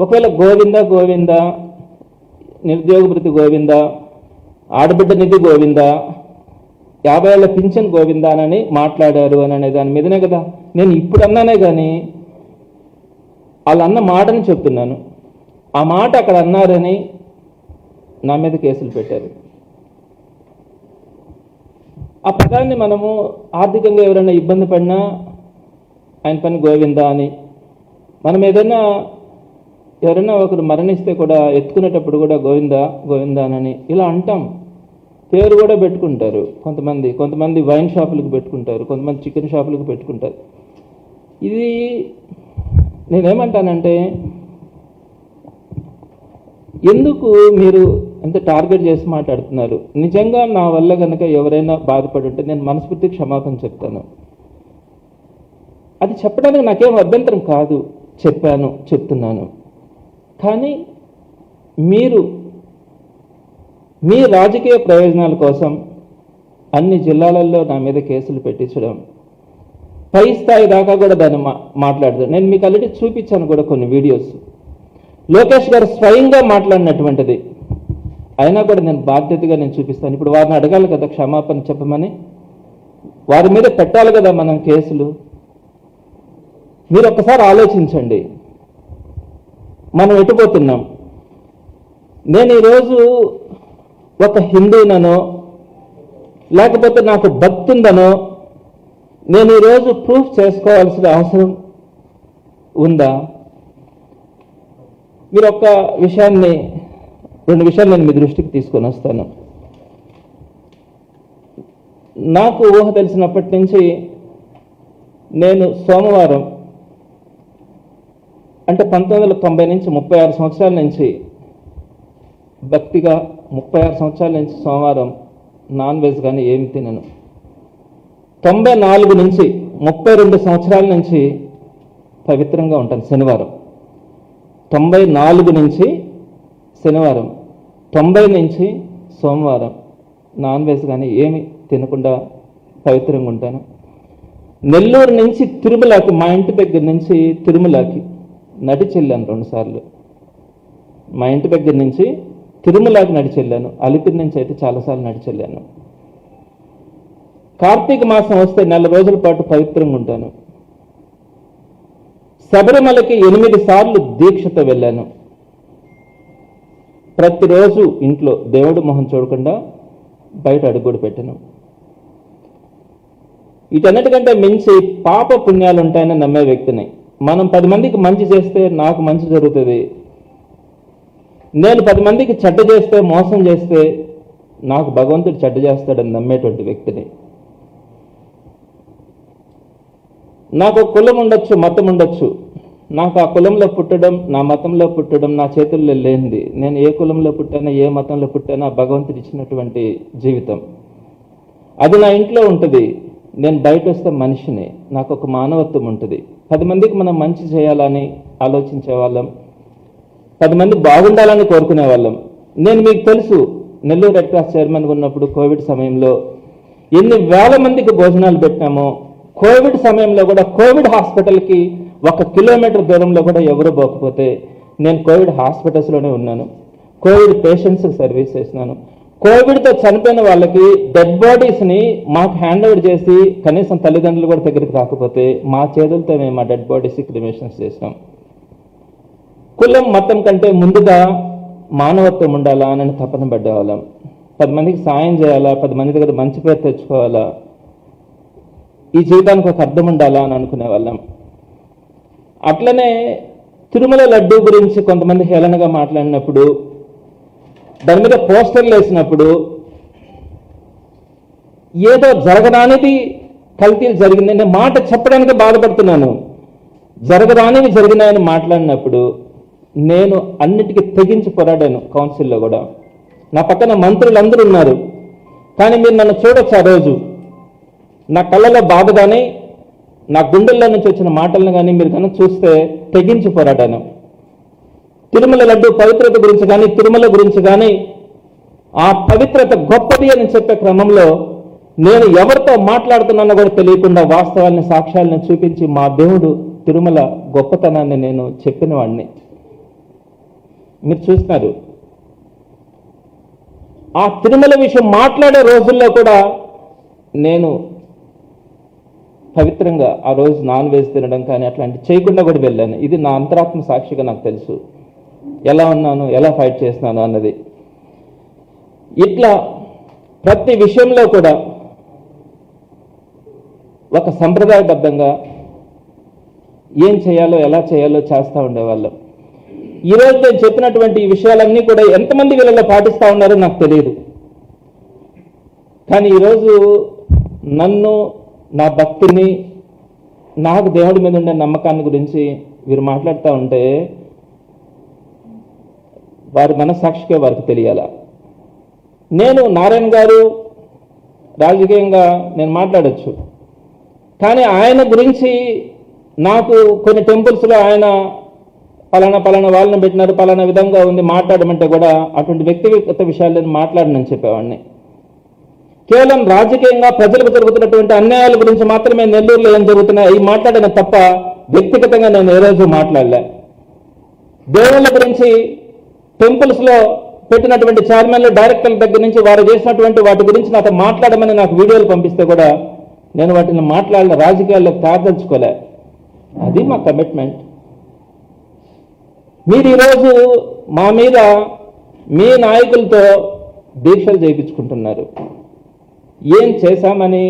ఒకవేళ గోవింద గోవింద, నిరుద్యోగ భృతి గోవింద, ఆడబిడ్డ నిధి గోవింద, 50 ఏళ్ల పింఛన్ గోవింద అని మాట్లాడారు అని అనే దాని మీదనే కదా నేను ఇప్పుడు అన్నానే, కానీ వాళ్ళు అన్న మాటని చెప్తున్నాను. ఆ మాట అక్కడ అన్నారని నా మీద కేసులు పెట్టారు. ఆ పదాన్ని మనము ఆర్థికంగా ఎవరైనా ఇబ్బంది పడినా ఆయన పని గోవింద అని, మనం ఎవరైనా ఒకరు మరణిస్తే కూడా ఎత్తుకునేటప్పుడు కూడా గోవింద గోవింద అని ఇలా అంటాం. పేరు కూడా పెట్టుకుంటారు కొంతమంది వైన్ షాపులకు పెట్టుకుంటారు, కొంతమంది చికెన్ షాపులకు పెట్టుకుంటారు. ఇది నేనేమంటానంటే, ఎందుకు మీరు ఎంత టార్గెట్ చేసి మాట్లాడుతున్నారు? నిజంగా నా వల్ల కనుక ఎవరైనా బాధపడి ఉంటే నేను మనస్ఫూర్తి క్షమాపణ చెప్తాను. అది చెప్పడానికి నాకేం అభ్యంతరం కాదు, చెప్తున్నాను. కానీ మీరు మీ రాజకీయ ప్రయోజనాల కోసం అన్ని జిల్లాలలో నా మీద కేసులు పెట్టించడం, పై స్థాయి దాకా కూడా దాన్ని మాట్లాడదు. నేను మీకు ఆల్రెడీ చూపించాను కూడా కొన్ని వీడియోస్, లోకేష్ గారు స్వయంగా మాట్లాడినటువంటిది. అయినా కూడా నేను బాధ్యతగా చూపిస్తాను. ఇప్పుడు వారిని అడగాలి కదా క్షమాపణ చెప్పమని, వారి మీద పెట్టాలి కదా మనం కేసులు. మీరు ఒక్కసారి ఆలోచించండి, మనం ఎటుపోతున్నాం. నేను ఈరోజు ఒక హిందూననో లేకపోతే నాకు భక్తి ఉందనో నేను ఈరోజు ప్రూఫ్ చేసుకోవాల్సిన అవసరం ఉందా? మీరు ఒక్క రెండు విషయాలు నేను మీ దృష్టికి తీసుకొని వస్తాను. నాకు ఊహ తెలిసినప్పటి నుంచి నేను సోమవారం అంటే 1990 నుంచి 36 సంవత్సరాల నుంచి భక్తిగా 36 సంవత్సరాల నుంచి సోమవారం నాన్ వెజ్ కానీ ఏమి తినను. 94 నుంచి 32 సంవత్సరాల నుంచి పవిత్రంగా ఉంటాను. శనివారం 94 నుంచి శనివారం, 90 నుంచి సోమవారం నాన్ వెజ్ కానీ ఏమి తినకుండా పవిత్రంగా ఉంటాను. నెల్లూరు నుంచి తిరుమలకి, మా ఇంటి దగ్గర నుంచి తిరుమలకి నడిచి వెళ్ళాను 2 సార్లు. మా ఇంటి దగ్గర నుంచి తిరుమలకి నడిచి వెళ్ళాను. అలిపిరి నుంచి అయితే చాలాసార్లు నడిచి వెళ్ళాను. కార్తీక మాసం వస్తే 4 రోజుల పాటు పవిత్రంగా ఉంటాను. శబరిమలకి 8 సార్లు దీక్షతో వెళ్ళాను. ప్రతిరోజు ఇంట్లో దేవుడు మొహం చూడకుండా బయట అడుగుడు పెట్టాను. వీటన్నిటికంటే మించి పాప పుణ్యాలు ఉంటాయని నమ్మే వ్యక్తిని. మనం 10 మందికి మంచి చేస్తే నాకు మంచి జరుగుతుంది, నేను 10 మందికి చెడ్డ చేస్తే, మోసం చేస్తే నాకు భగవంతుడు చెడ్డ చేస్తాడని నమ్మేటువంటి వ్యక్తిని. నాకు కులం ఉండొచ్చు, మతం ఉండొచ్చు, నాకు ఆ కులంలో పుట్టడం, నా మతంలో పుట్టడం నా చేతుల్లో లేనిది. నేను ఏ కులంలో పుట్టానో, ఏ మతంలో పుట్టానో భగవంతుడు ఇచ్చినటువంటి జీవితం అది నా ఇంట్లో ఉంటుంది. నేను బయట వస్తే మనిషిని, నాకు ఒక మానవత్వం ఉంటుంది. 10 మందికి మనం మంచి చేయాలని ఆలోచించే వాళ్ళం, 10 మంది బాగుండాలని కోరుకునే వాళ్ళం. నేను మీకు తెలుసు, నెల్లూరు రెడ్ క్రాస్ చైర్మన్గా ఉన్నప్పుడు కోవిడ్ సమయంలో ఎన్ని వేల మందికి భోజనాలు పెట్టామో. కోవిడ్ సమయంలో కూడా కోవిడ్ హాస్పిటల్కి 1 కిలోమీటర్ దూరంలో కూడా ఎవరు పోకపోతే నేను కోవిడ్ హాస్పిటల్స్లోనే ఉన్నాను. కోవిడ్ పేషెంట్స్కి సర్వీస్ చేసినాను. కోవిడ్తో చనిపోయిన వాళ్ళకి డెడ్ బాడీస్ని మాకు హ్యాండ్ ఓవర్ చేసి కనీసం తల్లిదండ్రులు కూడా దగ్గరికి రాకపోతే మా చేతులతో మేము ఆ డెడ్ బాడీస్ క్రిమేషన్స్ చేసినాం. కులం మతం కంటే ముందుగా మానవత్వం ఉండాలా అని తపన పడ్డేవాళ్ళం. 10 మందికి సాయం చేయాలా, 10 మంది దగ్గర మంచి పేరు తెచ్చుకోవాలా, ఈ జీవితానికి ఒక అర్థం ఉండాలా అని అనుకునేవాళ్ళం. అట్లనే తిరుమల లడ్డూ గురించి కొంతమంది హేళనగా మాట్లాడినప్పుడు, దాని మీద పోస్టర్లు వేసినప్పుడు, ఏదో జరగరానిది కల్తీలు జరిగింది అనే మాట చెప్పడానికి బాధపడుతున్నాను. జరగరానివి జరిగినాయని మాట్లాడినప్పుడు నేను అన్నిటికీ తెగించి పోరాడాను. కౌన్సిల్లో కూడా నా పక్కన మంత్రులందరూ ఉన్నారు, కానీ మీరు నన్ను చూడొచ్చు. ఆ రోజు నా కళ్ళలో బాధ కానీ, నా గుండెల్లో నుంచి వచ్చిన మాటలను కానీ మీరు కనుక చూస్తే తెగించి పోరాడాను. తిరుమల లడ్డు పవిత్రత గురించి కానీ, తిరుమల గురించి కానీ, ఆ పవిత్రత గొప్పది అని చెప్పే క్రమంలో నేను ఎవరితో మాట్లాడుతున్నానో కూడా తెలియకుండా వాస్తవాన్ని, సాక్ష్యాలను చూపించి మా దేవుడు తిరుమల గొప్పతనాన్ని నేను చెప్పిన వాడిని. మీరు చూస్తున్నారు, ఆ తిరుమల విషయం మాట్లాడే రోజుల్లో కూడా నేను పవిత్రంగా ఆ రోజు నాన్ వెజ్ తినడం కానీ అట్లాంటి చేయకుండా కూడా వెళ్ళాను. ఇది నా అంతరాత్మ సాక్షిగా నాకు తెలుసు, ఎలా ఉన్నాను, ఎలా ఫైట్ చేస్తున్నాను అన్నది. ఇట్లా ప్రతి విషయంలో కూడా ఒక సంప్రదాయబద్ధంగా ఏం చేయాలో ఎలా చేయాలో చేస్తూ ఉండేవాళ్ళం. ఈరోజు నేను చెప్పినటువంటి ఈ విషయాలన్నీ కూడా ఎంతమంది వీళ్ళలో పాటిస్తూ ఉన్నారో నాకు తెలియదు. కానీ ఈరోజు నన్ను, నా భక్తిని, నాకు దేవుడి మీద ఉండే నమ్మకాన్ని గురించి వీరు మాట్లాడుతూ ఉంటే వారి మనస్సాక్షికే వారికి తెలియాల. నేను నారాయణ గారు రాజకీయంగా నేను మాట్లాడచ్చు, కానీ ఆయన గురించి నాకు కొన్ని టెంపుల్స్లో ఆయన పలానా వాళ్ళని పెట్టినారు, పలానా విధంగా ఉంది మాట్లాడమంటే కూడా అటువంటి వ్యక్తిగత విషయాలు నేను మాట్లాడనని చెప్పేవాడిని. కేవలం రాజకీయంగా ప్రజలకు జరుగుతున్నటువంటి అన్యాయాల గురించి మాత్రమే నెల్లూరులో ఏం జరుగుతున్నాయి ఈ మాట్లాడిన తప్ప వ్యక్తిగతంగా నేను ఏ రోజు మాట్లాడలే. దేవుళ్ళ గురించి టెంపుల్స్లో పెట్టినటువంటి చైర్మన్లు, డైరెక్టర్ల దగ్గర నుంచి వారు చేసినటువంటి వాటి గురించి నాతో మాట్లాడమని నాకు వీడియోలు పంపిస్తే కూడా నేను వాటిని మాట్లాడిన రాజకీయాల్లో తాగదలుచుకోలే. అది మా కమిట్మెంట్. మీరు ఈరోజు మా మీద మీ నాయకులతో దీక్షలు చేయించుకుంటున్నారు, ఏం చేశామని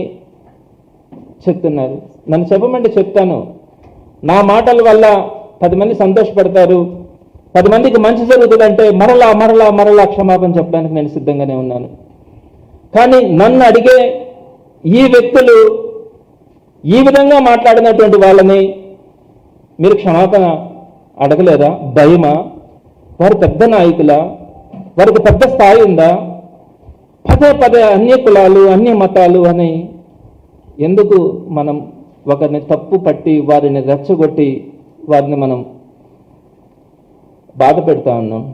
చెప్తున్నారు. నన్ను చెప్పమంటే చెప్తాను. నా మాటల వల్ల 10 మంది సంతోషపడతారు, 10 మందికి మంచి జరుగుతుందంటే మరలా క్షమాపణ చెప్పడానికి నేను సిద్ధంగానే ఉన్నాను. కానీ నన్ను అడిగే ఈ వ్యక్తులు ఈ విధంగా మాట్లాడినటువంటి వాళ్ళని మీరు క్షమాపణ అడగలేదా? భయమా? వారు పెద్ద నాయకులా? వారికి పెద్ద స్థాయి ఉందా? పదే అన్య కులాలు, అన్య మతాలు అని ఎందుకు మనం ఒకరిని తప్పు పట్టి వారిని రెచ్చగొట్టి వారిని మనం బాధ పెడతా ఉన్నాం?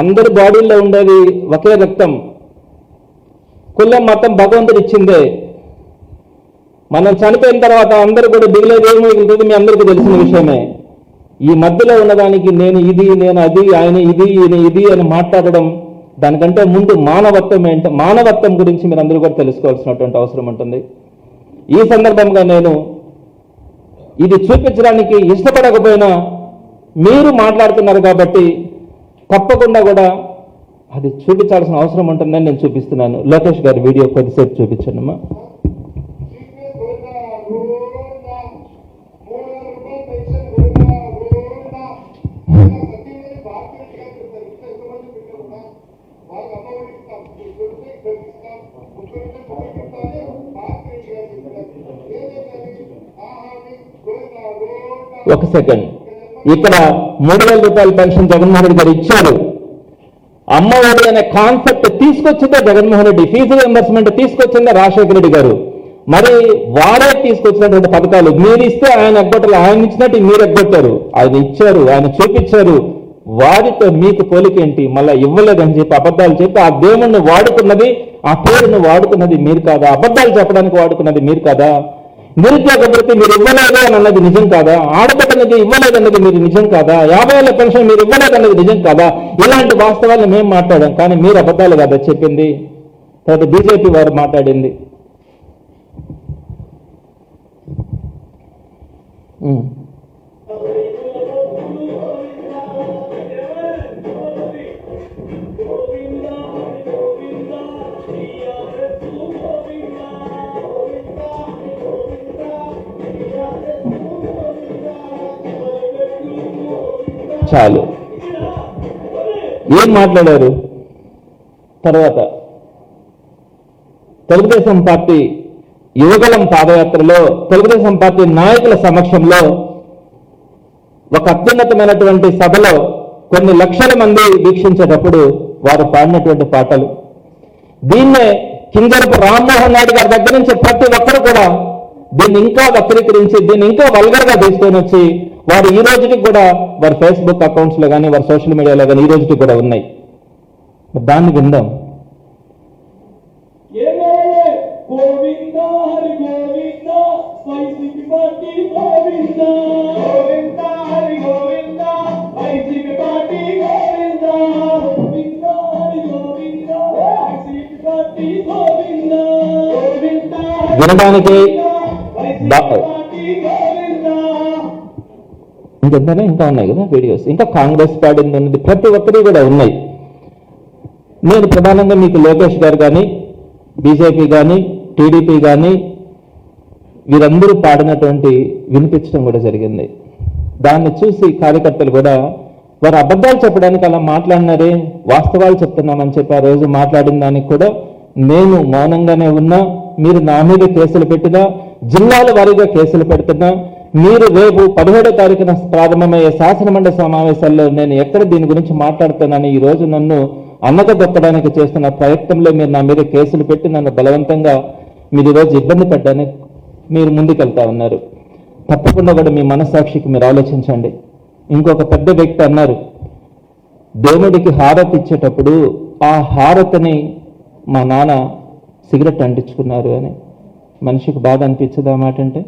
అందరి బాడీల్లో ఉండేది ఒకే రక్తం. కులం, మతం భగవంతుడు ఇచ్చిందే. మనం చనిపోయిన తర్వాత అందరూ కూడా మిగిలేదు ఏమో మిగులుతుంది, మీ అందరికీ తెలిసిన విషయమే. ఈ మధ్యలో ఉన్నదానికి నేను ఇది, నేను అది, ఆయన ఇది, ఈయన ఇది అని మాట్లాడడం, దానికంటే ముందు మానవత్వం గురించి మీరు అందరూ కూడా తెలుసుకోవాల్సినటువంటి అవసరం ఉంటుంది. ఈ సందర్భంగా నేను ఇది చూపించడానికి ఇష్టపడకపోయినా మీరు మాట్లాడుతున్నారు కాబట్టి తప్పకుండా కూడా అది చూపించాల్సిన అవసరం ఉంటుందని నేను చూపిస్తున్నాను. లోకేష్ గారి వీడియో కొద్దిసేపు చూపించండి అమ్మా. ఒక సెకండ్, ఇక్కడ 3,000 రూపాయల పెన్షన్ జగన్మోహన్ రెడ్డి గారు ఇచ్చారు. అమ్మఒడి అనే కాన్సెప్ట్ తీసుకొచ్చిందే జగన్మోహన్ రెడ్డి, ఫీజు రియంబర్స్మెంట్ తీసుకొచ్చిందే రాజశేఖర రెడ్డి గారు. మరి వాడే తీసుకొచ్చినటువంటి పథకాలు మీరు ఇస్తే ఆయన ఎగ్గొట్టారు, ఆయన ఇచ్చినట్టు మీరు ఎగ్గొట్టారు. ఆయన ఇచ్చారు, ఆయన చూపించారు. వారితో మీకు పోలికేంటి? మళ్ళీ ఇవ్వలేదని చెప్పి అబద్ధాలు చెప్పి ఆ దేవుణ్ణి వాడుకున్నది, ఆ పేరును వాడుకున్నది మీరు కాదా? అబద్ధాలు చెప్పడానికి వాడుకున్నది మీరు కాదా? నిరుద్యోగ భృతి మీరు ఇవ్వలేదు అని అన్నది నిజం కాదా? ఆడబిడ్డలకి ఇవ్వలేదన్నది మీరు నిజం కాదా? 50 ఏళ్ల పెన్షన్ మీరు ఇవ్వలేదన్నది నిజం కాదా? ఇలాంటి వాస్తవాలను మేము మాట్లాడాం, కానీ మీరు అబద్ధాలు కాదా చెప్పింది? తర్వాత బీజేపీ వారు మాట్లాడింది. చాలు, ఏం మాట్లాడారు? తర్వాత తెలుగుదేశం పార్టీ యువగలం పాదయాత్రలో తెలుగుదేశం పార్టీ నాయకుల సమక్షంలో ఒక అత్యున్నతమైనటువంటి సభలో కొన్ని లక్షల మంది వీక్షించేటప్పుడు వారు పాడినటువంటి పాటలు. దీన్నే కింజరపు రామ్మోహన్ నాయుడు గారి దగ్గర నుంచి ప్రతి ఒక్కరు కూడా దీన్ని ఇంకా వక్రీకరించి దీన్ని ఇంకా వల్గర్గా తీసుకొని వచ్చి వారు ఈ రోజుకి కూడా వారి ఫేస్బుక్ అకౌంట్స్లో కానీ వారి సోషల్ మీడియాలో కానీ ఈ రోజుకి కూడా ఉన్నాయి. దాన్ని విందాం. గోవింద హరి గోవింద వినడానికి ఇంకెంతనే ఇంకా ఉన్నాయి కదా వీడియోస్, ఇంకా కాంగ్రెస్ పాడింది ఉన్నది ప్రతి ఒక్కరి కూడా ఉన్నాయి. నేను ప్రధానంగా మీకు లోకేష్ గారు కానీ, బీజేపీ కానీ, టీడీపీ కానీ వీరందరూ పాడినటువంటి వినిపించడం కూడా జరిగింది. దాన్ని చూసి కార్యకర్తలు కూడా వారు అబద్ధాలు చెప్పడానికి అలా మాట్లాడినారే, వాస్తవాలు చెప్తున్నామని చెప్పి ఆ రోజు మాట్లాడిన దానికి కూడా నేను మౌనంగానే ఉన్నా. మీరు నా మీద కేసులు పెట్టినా, జిల్లాల వారీగా కేసులు పెడుతున్నా, మీరు రేపు 17వ తారీఖున ప్రారంభమయ్యే శాసనమండలి సమావేశాల్లో నేను ఎక్కడ దీని గురించి మాట్లాడుతున్నానని ఈ రోజు నన్ను అన్నగదొక్కడానికి చేస్తున్న ప్రయత్నంలో మీరు నా మీద కేసులు పెట్టి నన్ను బలవంతంగా మీరు ఈరోజు ఇబ్బంది పెట్టడానికి మీరు ముందుకెళ్తా ఉన్నారు. తప్పకుండా కూడా మీ మనస్సాక్షికి మీరు ఆలోచించండి. ఇంకొక పెద్ద వ్యక్తి అన్నారు, దేవుడికి హారతి ఇచ్చేటప్పుడు ఆ హారతిని మా నాన్న సిగరెట్ అంటించుకున్నారు అని. మనిషికి బాధ అనిపించదా మాట అంటే?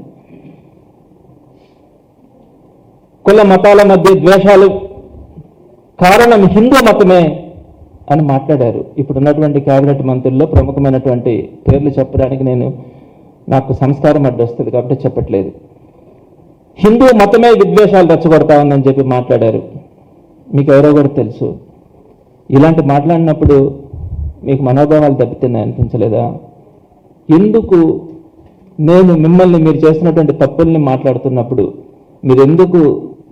కుల మతాల మధ్య ద్వేషాలు కారణం హిందూ మతమే అని మాట్లాడారు. ఇప్పుడున్నటువంటి కేబినెట్ మంత్రుల్లో ప్రముఖమైనటువంటి పేర్లు చెప్పడానికి నాకు సంస్కారం అడ్డొస్తుంది కాబట్టి చెప్పట్లేదు. హిందూ మతమే విద్వేషాలు రెచ్చగొడతా ఉందని చెప్పి మాట్లాడారు. మీకు ఎవరో కూడా తెలుసు. ఇలాంటి మాట్లాడినప్పుడు మీకు మనోభావాలు దెబ్బతిన్నాయి అనిపించలేదా? ఎందుకు నేను మిమ్మల్ని మీరు చేసినటువంటి తప్పుల్ని మాట్లాడుతున్నప్పుడు మీరు ఎందుకు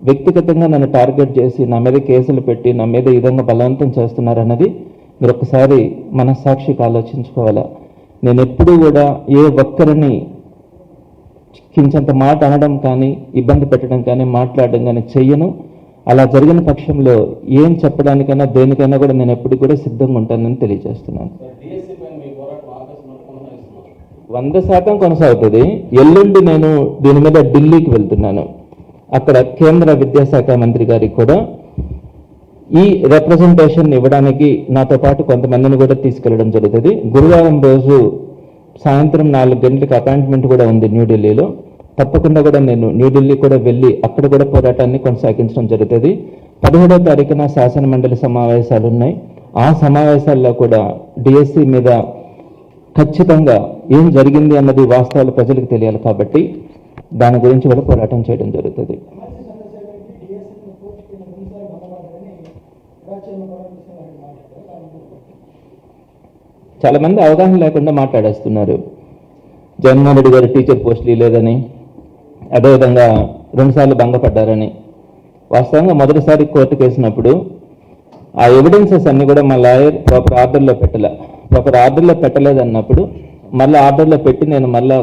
వ్యక్తిగతంగా నన్ను టార్గెట్ చేసి నా మీద కేసులు పెట్టి నా మీద ఈ విధంగా బలవంతం చేస్తున్నారన్నది మీరు ఒక్కసారి మనస్సాక్షికి ఆలోచించుకోవాలా. నేను ఎప్పుడూ కూడా ఏ ఒక్కరిని కించంత మాట అనడం కానీ, ఇబ్బంది పెట్టడం కానీ, మాట్లాడడం కానీ చెయ్యను. అలా జరిగిన పక్షంలో ఏం చెప్పడానికైనా దేనికైనా కూడా నేను ఎప్పుడు కూడా సిద్ధంగా ఉంటానని తెలియజేస్తున్నాను. 100% కొనసాగుతుంది. ఎల్లుండి నేను దీని మీద ఢిల్లీకి వెళ్తున్నాను. అక్కడ కేంద్ర విద్యాశాఖ మంత్రి గారికి కూడా ఈ రిప్రజెంటేషన్ ఇవ్వడానికి నాతో పాటు కొంతమందిని కూడా తీసుకెళ్లడం జరుగుతుంది. గురువారం రోజు సాయంత్రం 4 గంటలకు అపాయింట్మెంట్ కూడా ఉంది న్యూఢిల్లీలో. తప్పకుండా కూడా నేను న్యూఢిల్లీ కూడా వెళ్ళి అక్కడ కూడా పోరాటాన్ని కొనసాగించడం జరుగుతుంది. 17వ తారీఖున శాసన మండలి సమావేశాలు ఉన్నాయి. ఆ సమావేశాల్లో కూడా డిఎస్సి మీద ఖచ్చితంగా ఏం జరిగింది అన్నది వాస్తవాలు ప్రజలకు తెలియాలి కాబట్టి దాని గురించి కూడా పోరాటం చేయడం జరుగుతుంది. చాలా మంది అవగాహన లేకుండా మాట్లాడేస్తున్నారు. జగన్మోహన్ రెడ్డి గారు టీచర్ పోస్టులు లేదని, అదేవిధంగా 2 సార్లు భంగపడ్డారని. వాస్తవంగా మొదటిసారి కోర్టుకు వేసినప్పుడు ఆ ఎవిడెన్సెస్ అన్ని కూడా మా లాయర్ ప్రాపర్ ఆర్డర్లో పెట్టలేదన్నప్పుడు మళ్ళీ ఆర్డర్లో పెట్టి నేను మళ్ళీ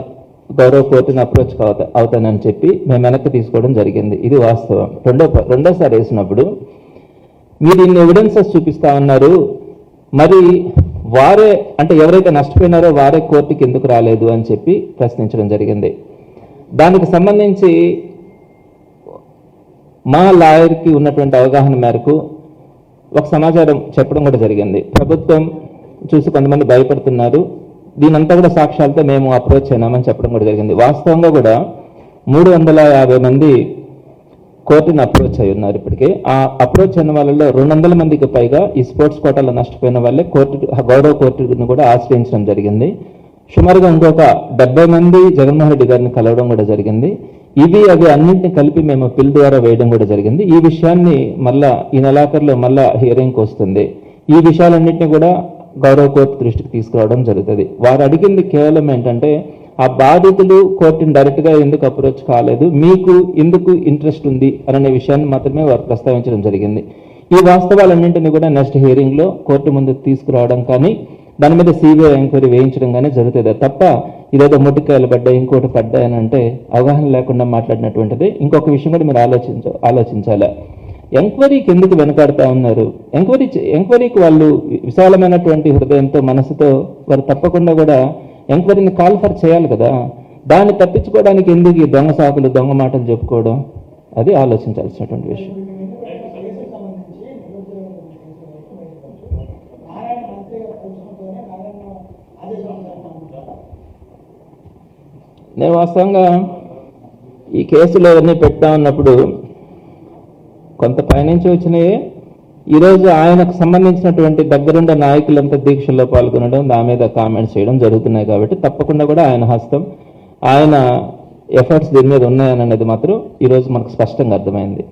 గౌరవ కోర్టుని అప్రోచ్ అవుతానని చెప్పి మేము వెనక్కి తీసుకోవడం జరిగింది. ఇది వాస్తవం. రెండోసారి వేసినప్పుడు మీరు ఇన్ని ఎవిడెన్సెస్ చూపిస్తా ఉన్నారు, మరి వారే అంటే ఎవరైతే నష్టపోయినారో వారే కోర్టుకి ఎందుకు రాలేదు అని చెప్పి ప్రశ్నించడం జరిగింది. దానికి సంబంధించి మా లాయర్కి ఉన్నటువంటి అవగాహన మేరకు ఒక సమాచారం చెప్పడం కూడా జరిగింది. ప్రభుత్వం చూసి కొంతమంది భయపడుతున్నారు, దీనంతా కూడా సాక్ష్యాలతో మేము అప్రోచ్ అయినామని చెప్పడం కూడా జరిగింది. వాస్తవంగా కూడా 350 మంది కోర్టుని అప్రోచ్ అయి ఉన్నారు. ఇప్పటికే ఆ అప్రోచ్ అయిన వాళ్ళలో 200 మందికి పైగా ఈ స్పోర్ట్స్ కోటాలో నష్టపోయిన వాళ్ళే గౌరవ కోర్టును కూడా ఆశ్రయించడం జరిగింది. సుమారుగా ఇంకొక 70 మంది జగన్మోహన్ రెడ్డి గారిని కలవడం కూడా జరిగింది. అవి అన్నింటినీ కలిపి మేము పిల్ ద్వారా వేయడం కూడా జరిగింది. ఈ విషయాన్ని మళ్ళా ఈ నెలాఖరులో మళ్ళా హియరింగ్కి వస్తుంది. ఈ విషయాలన్నింటినీ కూడా గౌరవ కోర్టు దృష్టికి తీసుకురావడం జరుగుతుంది. వారు అడిగింది కేవలం ఏంటంటే ఆ బాధితులు కోర్టుని డైరెక్ట్గా ఎందుకు అప్రోచ్ కాలేదు, మీకు ఎందుకు ఇంట్రెస్ట్ ఉంది అనే విషయాన్ని మాత్రమే వారు ప్రస్తావించడం జరిగింది. ఈ వాస్తవాలన్నింటినీ కూడా నెక్స్ట్ హియరింగ్లో కోర్టు ముందుకు తీసుకురావడం కానీ దాని మీద సిబిఐ ఎంక్వైరీ వేయించడం కానీ జరుగుతుంది తప్ప ఇదేదో ముట్టికాయలు పడ్డాయి ఇంకోటి పడ్డాయని అంటే అవగాహన లేకుండా మాట్లాడినటువంటిది. ఇంకొక విషయం కూడా మీరు ఆలోచించాలి. ఎంక్వైరీకి ఎందుకు వెనకాడుతూ ఉన్నారు? ఎంక్వైరీకి వాళ్ళు విశాలమైనటువంటి హృదయంతో మనసుతో వారు తప్పకుండా కూడా ఎంక్వైరీని కాల్ఫర్ చేయాలి కదా. దాన్ని తప్పించుకోవడానికి ఎందుకు ఈ దొంగ సాకులు దొంగ మాటలు చెప్పుకోవడం? అది ఆలోచించాల్సినటువంటి విషయం. నేను వాస్తవంగా ఈ కేసులు అవన్నీ పెట్టా ఉన్నప్పుడు కొంత పైనుంచి వచ్చినాయి, ఈరోజు ఆయనకు సంబంధించినటువంటి దగ్గరుండే నాయకులంతా దీక్షల్లో పాల్గొనడం, దాని మీద కామెంట్స్ చేయడం జరుగుతున్నాయి. కాబట్టి తప్పకుండా కూడా ఆయన హస్తం, ఆయన ఎఫర్ట్స్ దీని మీద ఉన్నాయనేది మాత్రం ఈరోజు మనకు స్పష్టంగా అర్థమైంది.